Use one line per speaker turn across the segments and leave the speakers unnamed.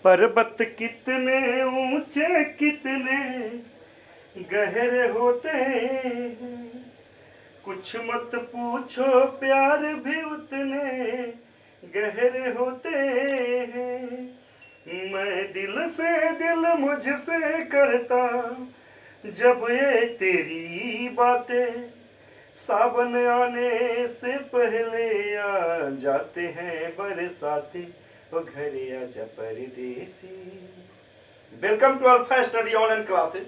पर्वत कितने ऊंचे कितने गहरे होते हैं, कुछ मत पूछो प्यार भी उतने गहरे होते हैं। मैं दिल से दिल मुझसे करता जब ये तेरी बातें, सावन आने से पहले आ जाते हैं बरसाते, ओ घरे आजा परदेसी। Welcome to alpha study online classes.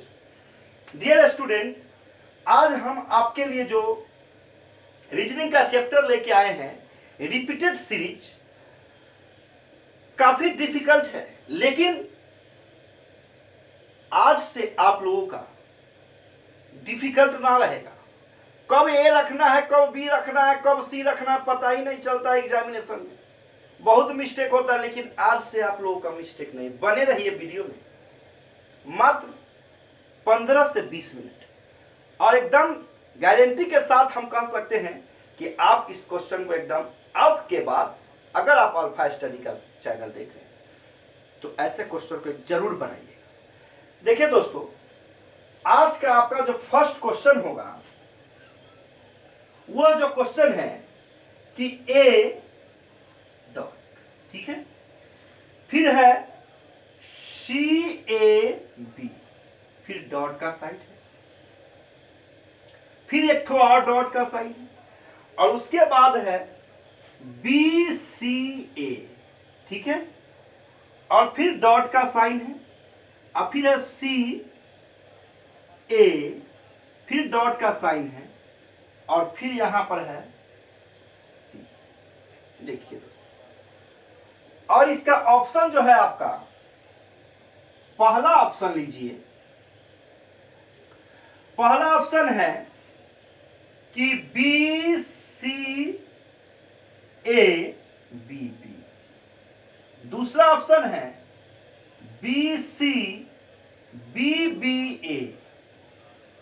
Dear student, आज हम आपके लिए जो रीजनिंग का चैप्टर लेके आए हैं, रिपीटेड सीरीज, काफी डिफिकल्ट है, लेकिन आज से आप लोगों का डिफिकल्ट ना रहेगा। कब ए रखना है, कब बी रखना है, कब सी रखना है, पता ही नहीं चलता एग्जामिनेशन में। बहुत मिस्टेक होता है, लेकिन आज से आप लोगों का मिस्टेक नहीं। बने रहिए वीडियो में, मात्र 15 से 20 मिनट, और एकदम गारंटी के साथ हम कह सकते हैं कि आप इस क्वेश्चन को एकदम अब के बाद, अगर आप अल्फा स्टडी का चैनल देख रहे हैं तो ऐसे क्वेश्चन को जरूर बनाइएगा। देखिए दोस्तों, आज का आपका जो फर्स्ट क्वेश्चन होगा वो जो क्वेश्चन है कि ए डॉट, ठीक है, फिर है सी ए बी, फिर डॉट का साइन है, फिर एक थोड़ा और डॉट का साइन है, और उसके बाद है बी सी ए, ठीक है, और फिर डॉट का साइन है, और फिर है सी ए, फिर डॉट का साइन है, और फिर यहां पर है सी। देखिए दोस्तों, और इसका ऑप्शन जो है आपका, पहला ऑप्शन लीजिए। पहला ऑप्शन है कि B C A B B. दूसरा ऑप्शन है B C B B A.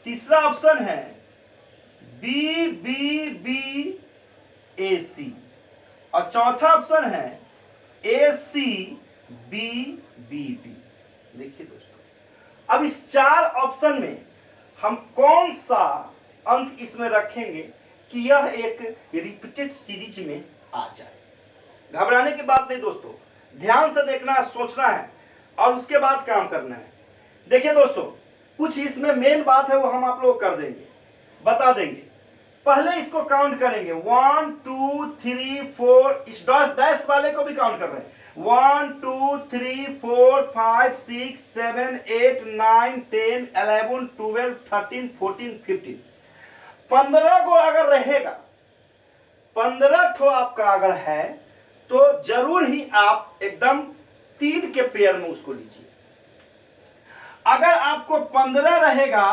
तीसरा ऑप्शन है B B B A C, और चौथा ऑप्शन है A C B B B. देखिए दोस्तों, अब इस चार ऑप्शन में हम कौन सा अंक इसमें रखेंगे कि यह एक रिपीटेड सीरीज में आ जाए। घबराने की बात नहीं दोस्तों, ध्यान से देखना है, सोचना है, और उसके बाद काम करना है। देखिए दोस्तों, कुछ इसमें मेन बात है वो हम आप लोग कर देंगे, बता देंगे। पहले इसको काउंट करेंगे, 1 2 3 4, इस डैश वाले को भी काउंट कर रहे हैं। 1 2 3 4 5 6 7 8 9 10 11 12 13 14 15। 15 को अगर रहेगा, 15 ठो आपका अगर है, तो जरूर ही आप एकदम 3 के पेयर में उसको लीजिए। अगर आपको 15 रहेगा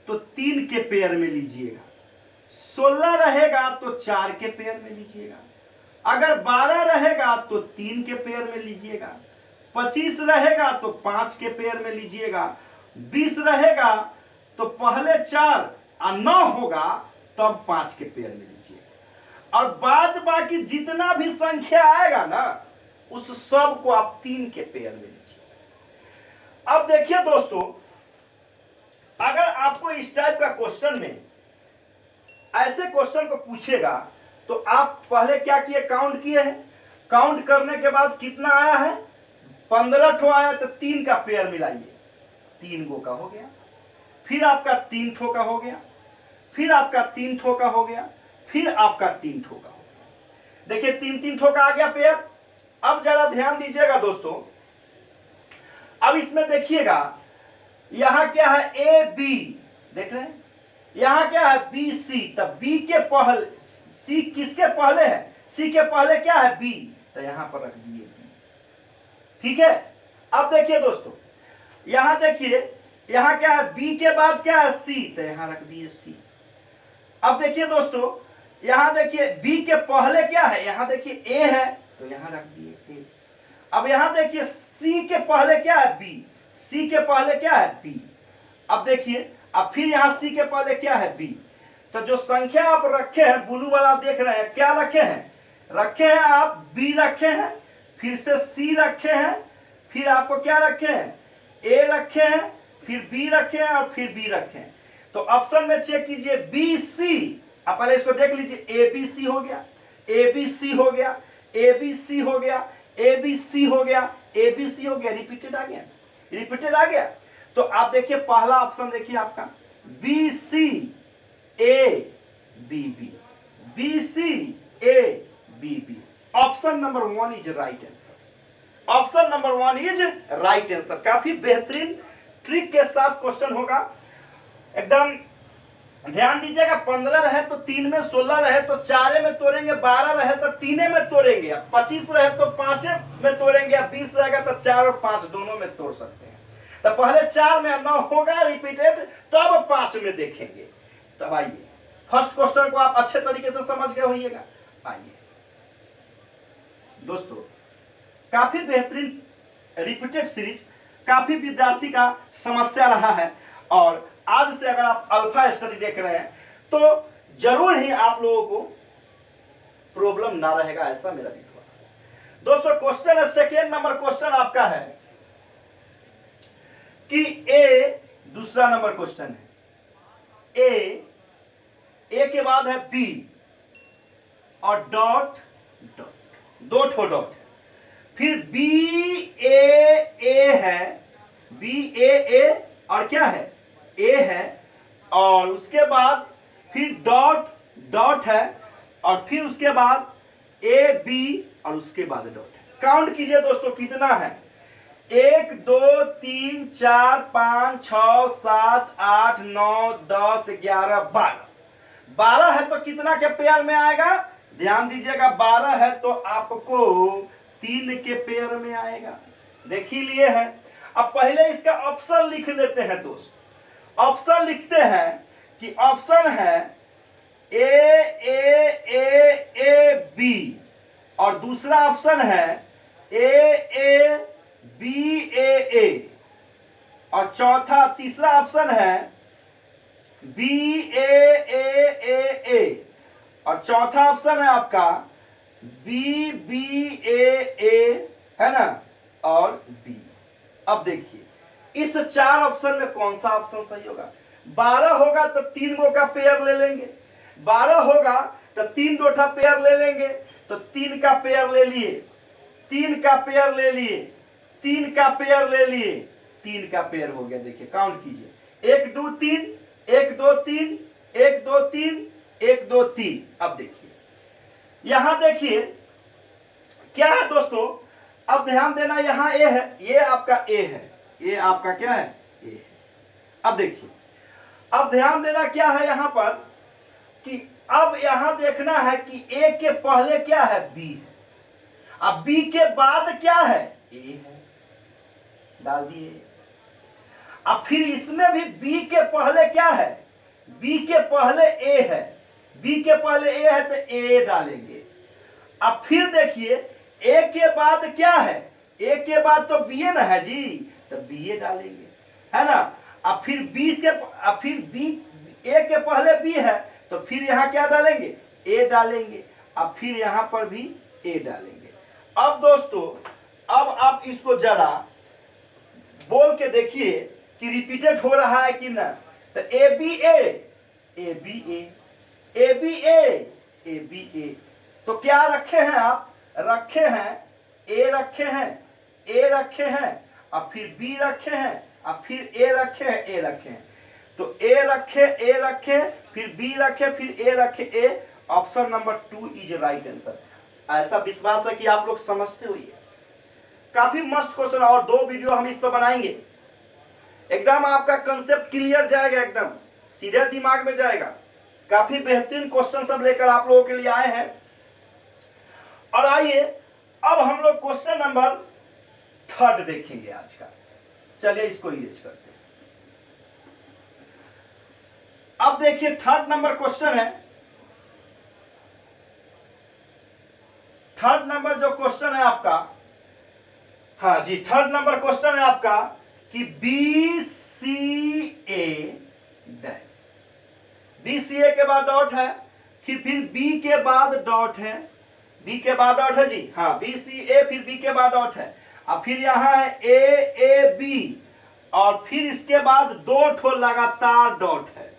तो 3 के पेयर में लीजिएगा, 16 रहेगा तो 4 के पेयर में लीजिएगा, अगर 12 रहेगा तो 3 के पेयर में लीजिएगा, 25 रहेगा तो 5 के पेयर में लीजिएगा, 20 रहेगा तो पहले 4 और 9 होगा तब 5 के पेयर में लीजिएगा, और बाद बाकी जितना भी संख्या आएगा ना, उस सब को आप 3 के पेयर में लीजिए। अब देखिए दोस्तों, अगर आपको इस टाइप का क्वेश्चन में ऐसे क्वेश्चन को पूछेगा तो आप पहले क्या किए, काउंट किए हैं। काउंट करने के बाद कितना आया है, 15 ठो आया, तो 3 का पेयर मिलाइए, 3 गो का हो गया, फिर आपका 3 ठो का हो गया, फिर आपका 3 ठो का हो गया, फिर आपका 3 ठो का हो गया। देखिए 3 ठो का आ गया पेयर। अब जरा ध्यान दीजिएगा दोस्तों, अब इसमें देखिएगा यहां क्या है, ए बी, देख रहे हैं, यहां क्या है बी सी, तब बी के पहले, सी किसके पहले है, सी के पहले क्या है बी, तो यहां पर रख दिए बी, ठीक है। अब देखिए दोस्तों, यहां देखिए, यहां क्या है, बी के बाद क्या है सी, तो यहां रख दिए सी। अब देखिए दोस्तों, यहां देखिए बी के पहले क्या है, यहां देखिए ए है, तो यहां रख दिए ए। अब यहां देखिए सी के पहले क्या है बी, सी के पहले क्या है बी। अब देखिए, अब फिर यहां सी के पहले क्या है बी, तो जो संख्या आप रखे हैं, ब्लू वाला देख रहे हैं, क्या रखे हैं, रखे हैं आप बी रखे हैं, फिर से सी रखे हैं, फिर आपको क्या रखे हैं, ए रखे हैं, फिर बी रखे हैं और फिर बी रखे हैं। तो ऑप्शन में चेक कीजिए बी सी, आप पहले इसको देख लीजिए, ए बी सी हो गया, ए बी सी हो गया, ए बी सी हो गया, ए बी सी हो गया, ए बी सी हो गया, रिपीटेड आ गया, रिपीटेड आ गया। तो आप देखिए पहला ऑप्शन देखिए आपका B C A B B, B C A B B. Option number 1 is right answer, option number 1 is right answer. काफी बेहतरीन ट्रिक के साथ क्वेश्चन होगा, एकदम ध्यान दीजिएगा। 15 रहे तो 3 में, 16 रहे तो 4 में तोड़ेंगे, 12 रहे तो 3 में तोड़ेंगे, 25 रहे तो 5 में तोड़ेंगे, 20 रहेगा तो 4 और 5 दोनों में तोड़ सकते हैं। तो पहले 4 में 9 होगा रिपीटेड, तब 5 में देखेंगे। तब आइए फर्स्ट क्वेश्चन को आप अच्छे तरीके से समझ गए होइएगा। आइए दोस्तों, काफी बेहतरीन रिपीटेड सीरीज, काफी विद्यार्थी का समस्या रहा है, और आज से अगर आप अल्फा स्टडी देख रहे हैं तो जरूर ही आप लोगों को प्रॉब्लम ना रहेगा, ऐसा मेरा विश्वास है। दोस्तों क्वेश्चन है, सेकेंड नंबर क्वेश्चन आपका है कि ए, दूसरा नंबर क्वेश्चन है ए के बाद है बी और डॉट डॉट, दो ठो डॉट है, फिर बी ए है, बी ए और क्या है, ए है, और उसके बाद फिर डॉट डॉट है, और फिर उसके बाद ए बी और उसके बाद डॉट है। काउंट कीजिए दोस्तों कितना है, 1 2 3 4 5 6 7 8 9 10 11 12, 12 है तो कितना के पेयर में आएगा, ध्यान दीजिएगा, 12 है तो आपको 3 के पेयर में आएगा। देख ही लिए हैं। अब पहले इसका ऑप्शन लिख लेते हैं दोस्त, ऑप्शन लिखते हैं कि ऑप्शन है ए बी, और दूसरा ऑप्शन है ए बी ए, और चौथा तीसरा ऑप्शन है बी ए, और चौथा ऑप्शन है आपका बी ए, है ना, और बी। अब देखिए इस 4 ऑप्शन में कौन सा ऑप्शन सही होगा। 12 होगा तो 3 गो का पेयर ले लेंगे, 12 होगा तो 3 दोठा पेयर ले लेंगे, तो 3 का पेयर ले लिए, 3 का पेयर ले लिए, 3 का पेयर ले लिए, 3 का पेयर हो गया। देखिए काउंट कीजिए, 1 2 3, 1 2 3, 1 2 3, 1 2 3। अब देखिए यहां देखिए क्या है दोस्तों, अब ध्यान देना, यहां ए है, ये आपका ए है, ये आपका क्या है, ए है। अब देखिए, अब ध्यान देना क्या है यहां पर कि अब यहां देखना है कि ए के पहले क्या है, बी है, अब बी के बाद क्या है, ए है, डाल दिए। अब फिर इसमें भी बी के पहले क्या है, बी के पहले ए है, बी के पहले ए है तो ए डालेंगे। अब फिर देखिए ए के बाद क्या है, ए के बाद तो बी ए ना है जी, तो बी ए डालेंगे, है ना। अब फिर बी के, अब फिर बी, ए के पहले बी है तो फिर यहाँ क्या डालेंगे, ए डालेंगे, अब फिर यहाँ पर भी ए डालेंगे। अब दोस्तों अब आप इसको जरा बोल के देखिए कि रिपीटेड हो रहा है कि ना। तो A B A, A B A, A B A B A, तो क्या रखे हैं आप, रखे हैं ए, रखे हैं ए, रखे हैं, अब फिर बी रखे हैं, अब फिर ए रखे हैं, ए रखे हैं, तो ए रखे, फिर बी रखे, फिर ए रखे, A. Option number 2 is right answer. ऐसा विश्वास है कि आप लोग समझते हो। ये काफी मस्त क्वेश्चन, और 2 वीडियो हम इस पर बनाएंगे, एकदम आपका कंसेप्ट क्लियर जाएगा, एकदम सीधे दिमाग में जाएगा। काफी बेहतरीन क्वेश्चन सब लेकर आप लोगों के लिए आए हैं। और आइए अब हम लोग क्वेश्चन नंबर 3 देखेंगे आज का। चलिए इसको इरेज करते हैं। अब देखिए 3rd नंबर क्वेश्चन है, 3rd नंबर जो क्वेश्चन है आपका, हाँ जी 3rd नंबर क्वेश्चन है आपका कि बी सी ए डैश, बी सी ए के बाद डॉट है, फिर बी के बाद डॉट है, बी के बाद डॉट है जी, हाँ बी सी ए फिर बी के बाद डॉट है। और फिर यहाँ है ए बी, और फिर इसके बाद दो ठो लगातार डॉट है,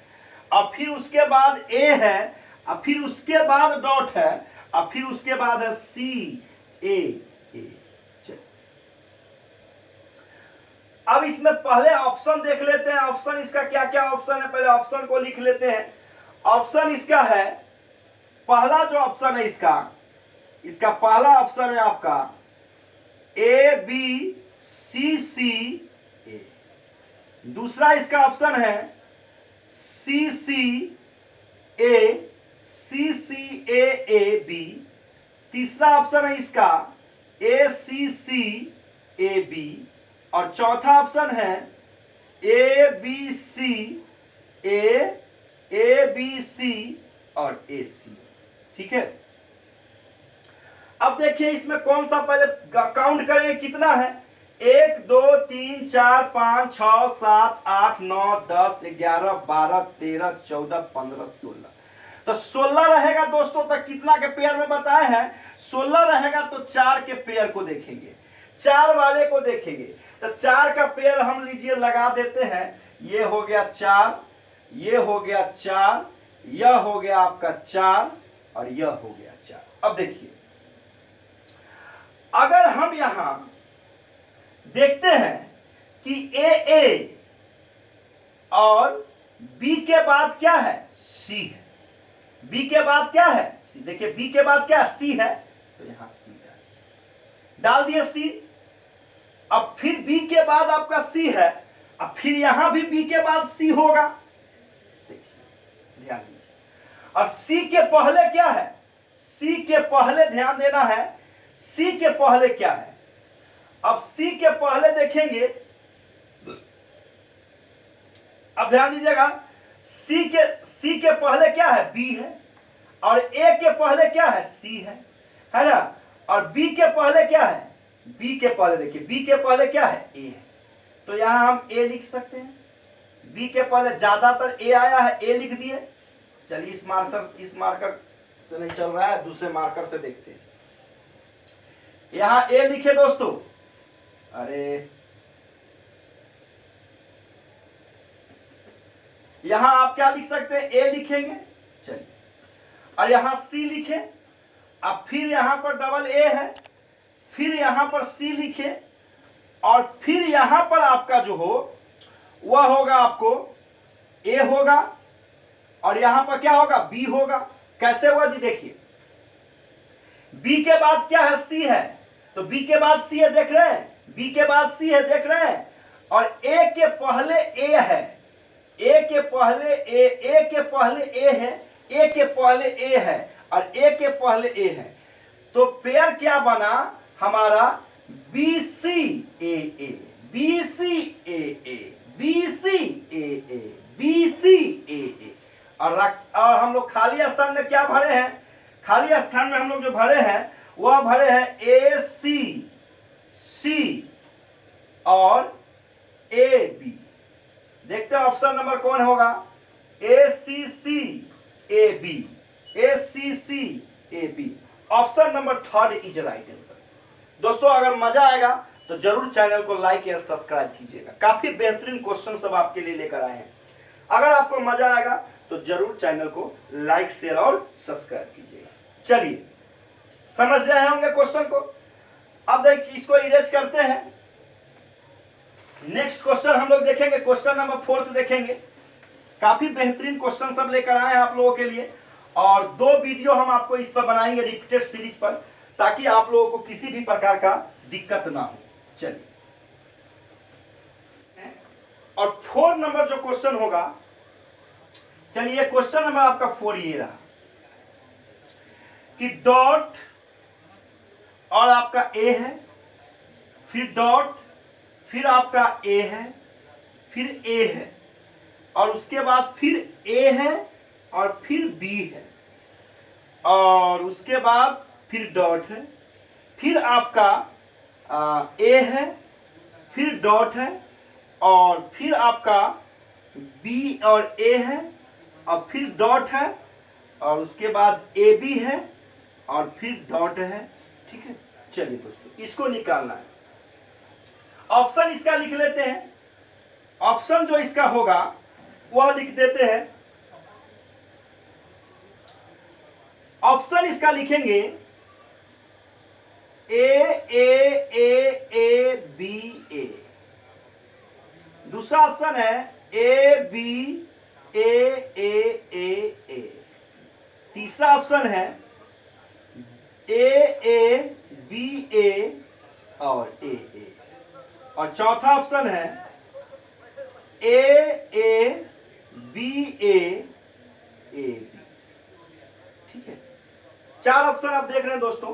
और फिर उसके बाद ए है, और फिर उसके बाद डॉट है, और फिर उसके बाद है सी ए। अब इसमें पहले ऑप्शन देख लेते हैं, ऑप्शन इसका क्या क्या ऑप्शन है, पहले ऑप्शन को लिख लेते हैं। ऑप्शन इसका है, पहला जो ऑप्शन है इसका पहला ऑप्शन है आपका ए बी सी सी ए। दूसरा इसका ऑप्शन है सी सी ए बी। तीसरा ऑप्शन है इसका ए बी। और चौथा ऑप्शन है ए बी सी और ए सी। ठीक है, अब देखिए इसमें कौन सा, पहले काउंट करेंगे कितना है। 1 2 3 4 5 6 7 8 9 10 11 12 13 14 15 16। तो 16 रहेगा दोस्तों, तो कितना के पेयर में बताए हैं, 16 रहेगा तो 4 के पेयर को देखेंगे, 4 वाले को देखेंगे। तो 4 का पेयर हम लीजिए लगा देते हैं। ये हो गया 4, ये हो गया 4, यह हो गया आपका 4, और यह हो गया 4। अब देखिए, अगर हम यहां देखते हैं कि ए और बी के बाद क्या है, सी है। बी के बाद क्या है, सी। देखिए बी के बाद क्या है, सी है, तो यहां सी डाल दिए सी। अब फिर बी के बाद आपका सी है, अब फिर यहां भी बी के बाद सी होगा। देखिए ध्यान दीजिए, और सी के पहले क्या है, सी के पहले ध्यान देना है, सी के पहले क्या है। अब सी के पहले देखेंगे, अब ध्यान दीजिएगा, सी के पहले क्या है, बी है, और ए के पहले क्या है, सी है ना। और बी के पहले क्या है, बी के पहले देखिए, बी के पहले क्या है, ए है, तो यहां हम ए लिख सकते हैं। बी के पहले ज्यादातर ए आया है, ए लिख दिए। चलिए इस मार्कर से नहीं चल रहा है, दूसरे मार्कर से देखते हैं। यहां ए लिखे दोस्तों, अरे यहां आप क्या लिख सकते हैं, ए लिखेंगे। चलिए, और यहां सी लिखे, अब फिर यहां पर डबल ए है, फिर यहां पर सी लिखे, और फिर यहां पर आपका जो हो वह होगा आपको ए होगा, और यहां पर क्या होगा, बी होगा। कैसे हुआ जी, देखिए बी के बाद क्या है, सी है, तो बी के बाद सी है, देख रहे हैं, बी के बाद सी है, देख रहे हैं, और ए के पहले ए है, ए के पहले ए के पहले ए है, ए के पहले ए है, और ए के पहले ए है। तो पेयर क्या बना हमारा, B C A A, B C A A, B C A A, B C A A. और हम लोग खाली स्थान में क्या भरे हैं, खाली स्थान में हम लोग जो भरे हैं वह भरे हैं ए सी और ए बी। देखते हैं ऑप्शन नंबर कौन होगा, A C A B, A C A B. Option number 3 is right answer. दोस्तों अगर मजा आएगा तो जरूर चैनल को लाइक और सब्सक्राइब कीजिएगा, काफी बेहतरीन क्वेश्चन सब आपके लिए लेकर आए हैं। अगर आपको मजा आएगा तो जरूर चैनल को लाइक शेयर और सब्सक्राइब कीजिएगा। चलिए समझ रहे होंगे क्वेश्चन को। अब देखिए इसको इरेज करते हैं। नेक्स्ट क्वेश्चन हम लोग देखेंगे, क्वेश्चन नंबर 4 देखेंगे। काफी बेहतरीन क्वेश्चन सब लेकर आए हैं आप लोगों के लिए, और 2 वीडियो हम आपको इस पर बनाएंगे रिपीटेड सीरीज पर, ताकि आप लोगों को किसी भी प्रकार का दिक्कत ना हो। चलिए, और 4 नंबर जो क्वेश्चन होगा, चलिए क्वेश्चन नंबर आपका 4 ये रहा कि डॉट और आपका ए है, फिर डॉट, फिर आपका ए है, फिर ए है, और उसके बाद फिर ए है, और फिर बी है, और उसके बाद फिर डॉट है, फिर आपका ए है, फिर डॉट है, और फिर आपका बी और ए है, और फिर डॉट है, और उसके बाद ए बी है, और फिर डॉट है। ठीक है, चलिए दोस्तों इसको निकालना है। ऑप्शन इसका लिख लेते हैं। ऑप्शन जो इसका होगा वह लिख देते हैं। ऑप्शन इसका लिखेंगे ए बी ए। दूसरा ऑप्शन है ए बी ए। तीसरा ऑप्शन है ए बी ए और ए। और चौथा ऑप्शन है ए बी ए बी। ठीक है, 4 ऑप्शन आप देख रहे हैं दोस्तों।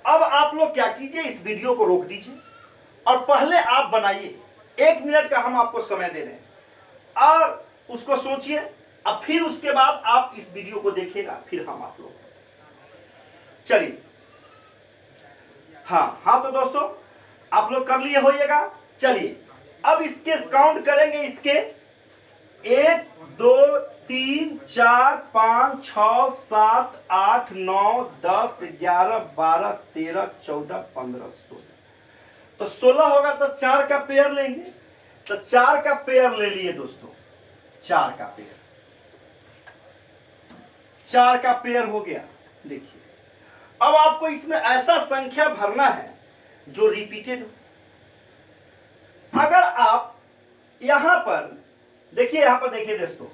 अब आप लोग क्या कीजिए, इस वीडियो को रोक दीजिए और पहले आप बनाइए। 1 मिनट का हम आपको समय दे रहे हैं और उसको सोचिए। अब फिर उसके बाद आप इस वीडियो को देखिएगा, फिर हम आप लोग चलिए। हाँ तो दोस्तों आप लोग कर लिए होइएगा। चलिए अब इसके काउंट करेंगे। इसके 1 2 3 4 5 6 7 8 9 10 11 12 13 14 15 16। तो 16 होगा तो 4 का पेयर लेंगे। तो 4 का पेयर ले लिए दोस्तों। 4 का पेयर, 4 का पेयर हो गया। देखिए अब आपको इसमें ऐसा संख्या भरना है जो रिपीटेड हो। अगर आप यहां पर देखिए, यहां पर देखिए दोस्तों,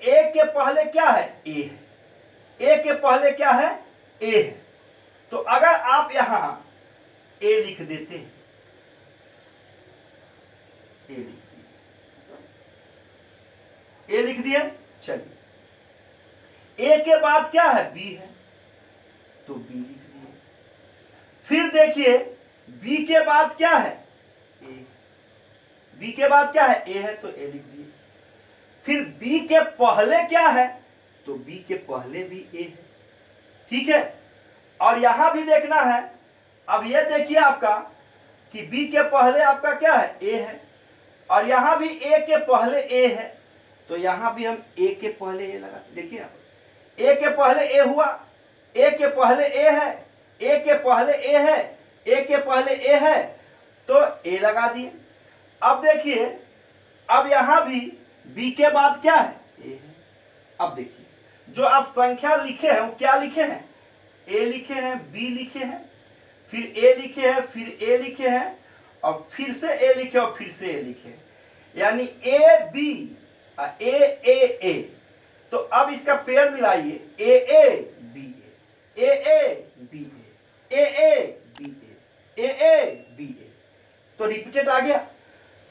ए के पहले क्या है? ए है। ए के पहले क्या है? ए है। तो अगर आप यहां ए लिख देते हैं, ए लिख दिए। चलिए ए के बाद क्या है? बी है, तो बी लिख दिए। फिर देखिए बी के बाद क्या है? ए। बी के बाद क्या है? ए है, तो ए लिख दिए। फिर बी के पहले क्या है? तो बी के पहले भी ए है। ठीक है, और यहां भी देखना है। अब ये देखिए आपका कि बी के पहले आपका क्या है? ए है, और यहां भी ए के पहले ए है, तो यहां भी हम ए के पहले ए लगा। देखिए आप, ए के पहले ए हुआ, ए के पहले ए है, ए के पहले ए है, ए के पहले ए है, तो ए लगा दिए। अब देखिए, अब यहां भी बी के बाद क्या है? ए है। अब देखिए जो आप संख्या लिखे हैं वो क्या लिखे हैं? ए लिखे हैं, बी लिखे हैं, फिर ए लिखे हैं, फिर ए लिखे हैं, और फिर से ए लिखे और फिर से ए लिखे, यानी ए बी ए। तो अब इसका पेयर मिलाइए, A B A B A B A. तो रिपीटेड आ गया।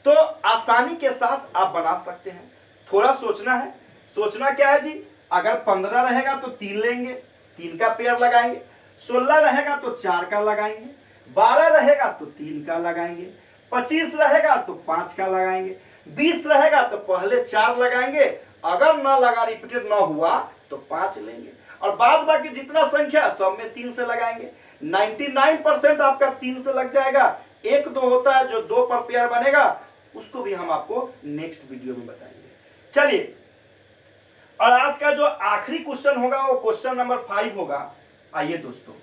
तो आसानी के साथ आप बना सकते हैं। थोड़ा सोचना है। सोचना क्या है जी? अगर 15 रहेगा तो 3 लेंगे, 3 का पेयर लगाएंगे। 16 रहेगा तो 4 का लगाएंगे। 12 रहेगा तो 3 का लगाएंगे। 25 रहेगा तो 5 का लगाएंगे। 20 रहेगा तो पहले 4 लगाएंगे। अगर न लगा, रिपीटेड न हुआ, तो 5 लेंगे, और बाद बाकी जितना संख्या सब में 3 से लगाएंगे। 99% आपका 3 से लग जाएगा। 1 2 होता है जो 2 पर पेयर बनेगा, उसको भी हम आपको नेक्स्ट वीडियो में बताएंगे। चलिए, और आज का जो आखिरी क्वेश्चन होगा वो क्वेश्चन नंबर 5 होगा। आइए दोस्तों,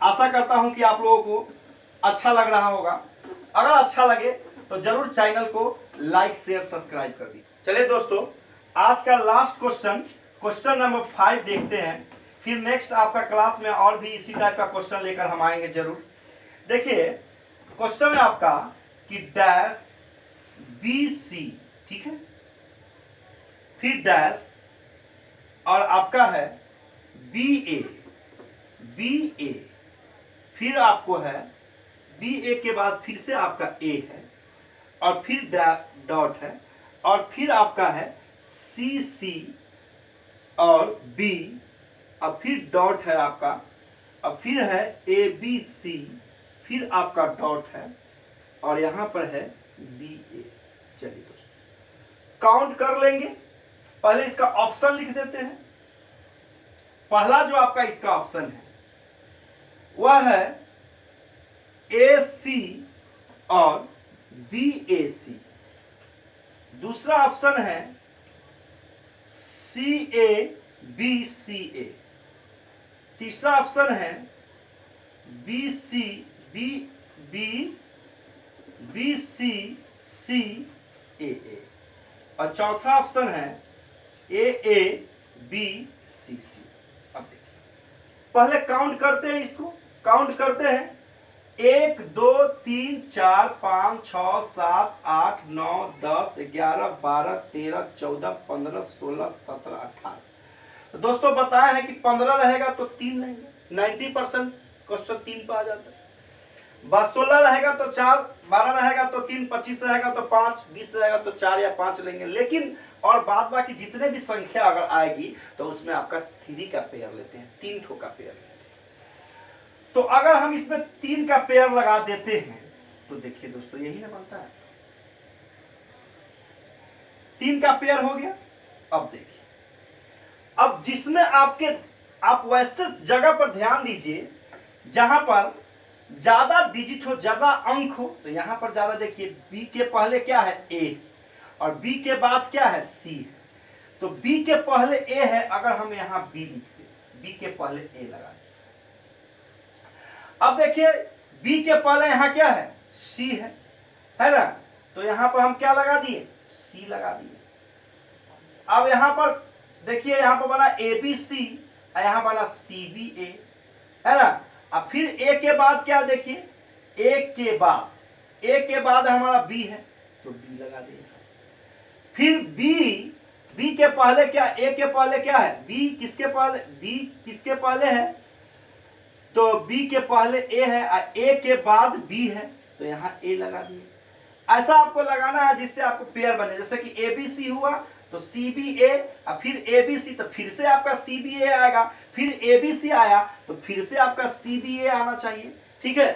आशा करता हूं कि आप लोगों को अच्छा लग रहा होगा। अगर अच्छा लगे तो जरूर चैनल को लाइक शेयर सब्सक्राइब कर दीजिए। चलिए दोस्तों, आज का लास्ट क्वेश्चन, क्वेश्चन नंबर 5 देखते हैं। फिर नेक्स्ट आपका क्लास में और भी इसी टाइप का क्वेश्चन लेकर हम आएंगे जरूर। देखिए क्वेश्चन है आपका कि डैश बी सी, ठीक है, फिर डैश और आपका है बी ए, फिर आपको है बी ए के बाद फिर से आपका ए है, और फिर डॉट है, और फिर आपका है सी और बी, और फिर डॉट है आपका, और फिर है ए बी सी, फिर आपका डॉट है, और यहां पर है बी ए। चलिए दोस्तों काउंट कर लेंगे। पहले इसका ऑप्शन लिख देते हैं। पहला जो आपका इसका ऑप्शन है वह है ए सी और बी ए सी। दूसरा ऑप्शन है सी ए बी सी ए। तीसरा ऑप्शन है B C B B B C C A A, और चौथा ऑप्शन है ए बी सी सी। अब देखिए पहले काउंट करते हैं, इसको काउंट करते हैं। 1 2 3 4 5 6 7 8 9 10 11 12 13 14 15 16 17 18। तो दोस्तों बताया है कि 15 रहेगा तो 3 लेंगे, 90% क्वेश्चन 3 पे आ जाता है। 16 रहेगा तो 4, 12 रहेगा तो 3, 25 रहेगा तो 5, 20 रहेगा तो 4 या 5 लेंगे। लेकिन और बाद बाकी जितने भी संख्या अगर आएगी तो उसमें आपका 3 का पेयर लेते हैं, 3 ठो का पेयर लेते हैं। तो अगर हम इसमें 3 का पेयर लगा देते हैं तो देखिए दोस्तों यही ना बनता है, 3 का पेयर हो गया। अब देखिए, अब जिसमें आप वैसे जगह पर ध्यान दीजिए जहां पर ज्यादा डिजिट हो, ज्यादा अंक हो। तो यहां पर ज्यादा देखिए, बी के पहले क्या है ए, और बी के बाद क्या है सी है। तो बी के पहले ए है, अगर हम यहां बी लिखते, बी के पहले ए लगा दें। अब देखिए बी के पहले यहां क्या है सी है ना, तो यहां पर हम क्या लगा दिए सी लगा दिए। अब यहां पर देखिए, यहां पर बना ए बी सी, यहां बना सी बी ए, है ना। अब फिर ए के बाद क्या देखिए, ए के बाद हमारा बी है तो बी लगा दिए। फिर बी के पहले क्या, ए के पहले क्या है बी किसके पहले है, तो बी के पहले ए है, ए के बाद बी है तो यहां ए लगा दिए। ऐसा आपको लगाना है जिससे आपको पेयर बने। जैसे कि ए बी सी हुआ तो सी बी ए, और फिर ए बी सी तो फिर से आपका सी बी ए आएगा, फिर ए बी सी आया तो फिर से आपका सी बी ए आना चाहिए। ठीक है,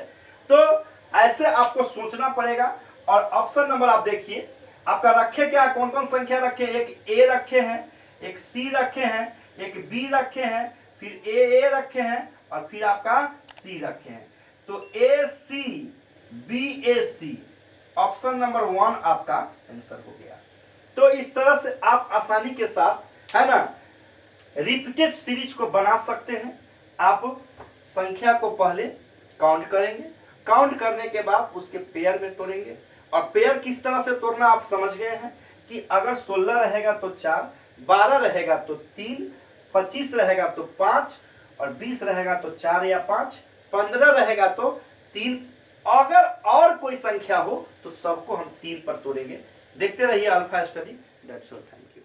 तो ऐसे आपको सोचना पड़ेगा। और ऑप्शन नंबर आप देखिए आपका रखे क्या है, कौन कौन संख्या रखे, एक ए रखे हैं, एक सी रखे हैं, एक बी रखे हैं, फिर ए रखे हैं, और फिर आपका सी रखे हैं। तो ए C B A C, option number 1 आपका आंसर हो गया। तो इस तरह से आप आसानी के साथ, है ना, रिपीटेड सीरीज को बना सकते हैं। आप संख्या को पहले काउंट करेंगे, काउंट करने के बाद उसके पेयर में तोड़ेंगे। और पेयर किस तरह से तोड़ना आप समझ गए हैं कि अगर 16 रहेगा तो 4, 12 रहेगा तो 3, 25 रहेगा तो 5, और 20 रहेगा तो 4 या 5, 15 रहेगा तो 3। अगर और कोई संख्या हो तो सबको हम 3 पर तोड़ेंगे। देखते रहिए alpha study. That's all, thank you.